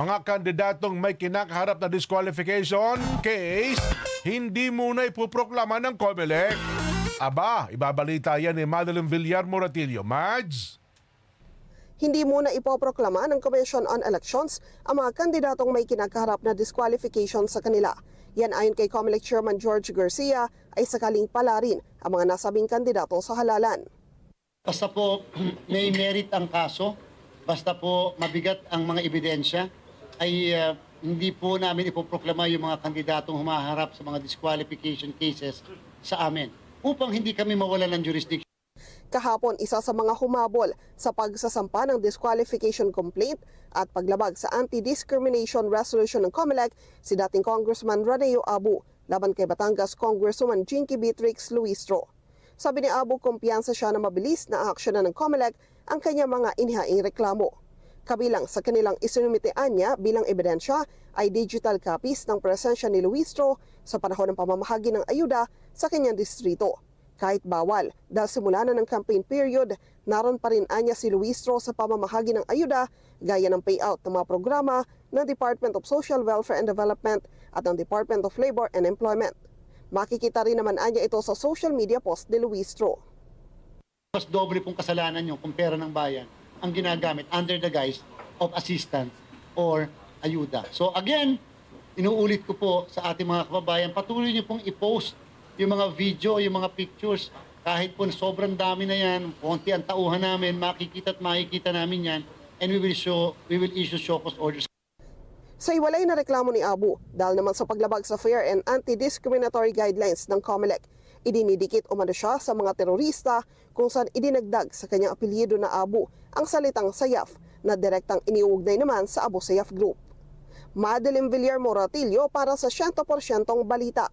Mga kandidatong may kinakaharap na disqualification case, hindi muna ipoproklama ng COMELEC. Aba, ibabalita yan ni Madeline Villar Moratillo. Mads? Hindi muna ipoproklama ng Commission on Elections ang mga kandidatong may kinakaharap na disqualification sa kanila. Yan ayon kay COMELEC Chairman George Garcia ay sakaling pala rin ang mga nasabing kandidato sa halalan. Basta po may merit ang kaso, basta po mabigat ang mga ebidensya, ay hindi po namin ipoproklama yung mga kandidatong humaharap sa mga disqualification cases sa amin upang hindi kami mawala ng jurisdiction. Kahapon, isa sa mga humabol sa pagsasampa ng disqualification complaint at paglabag sa anti-discrimination resolution ng COMELEC si dating Congressman Raneo Abu laban kay Batangas Congresswoman Jinky Beatrix Luistro. Sabi ni Abu, kumpiyansa siya na mabilis na aaksyonan ng COMELEC ang kanyang mga inihaing reklamo. Kabilang sa kanilang isinumitian niya bilang ebidensya ay digital copies ng presensya ni Luistro sa panahon ng pamamahagi ng ayuda sa kanyang distrito. Kahit bawal, dahil simula na ng campaign period, naroon pa rin anya si Luistro sa pamamahagi ng ayuda gaya ng payout ng mga programa ng Department of Social Welfare and Development at ng Department of Labor and Employment. Makikita rin naman anya ito sa social media post ni Luistro. Mas doble pong kasalanan yung kung pera ng bayan ang ginagamit under the guise of assistance or ayuda. So again, inuulit ko po sa ating mga kababayan, patuloy niyo pong i-post yung mga video, yung mga pictures. Kahit po sobrang dami na yan, konti ang tauhan namin, makikita at makikita namin yan, and we will issue show cause orders. Sa iwalay na reklamo ni Abu, dahil naman sa paglabag sa fair and anti-discriminatory guidelines ng COMELEC, idinidikit umano siya sa mga terorista kung saan idinagdag sa kanyang apelyido na Abu ang salitang Sayaf na direktang iniuugnay naman sa Abu Sayyaf Group. Madeline Villar Moratillo para sa 100% balita.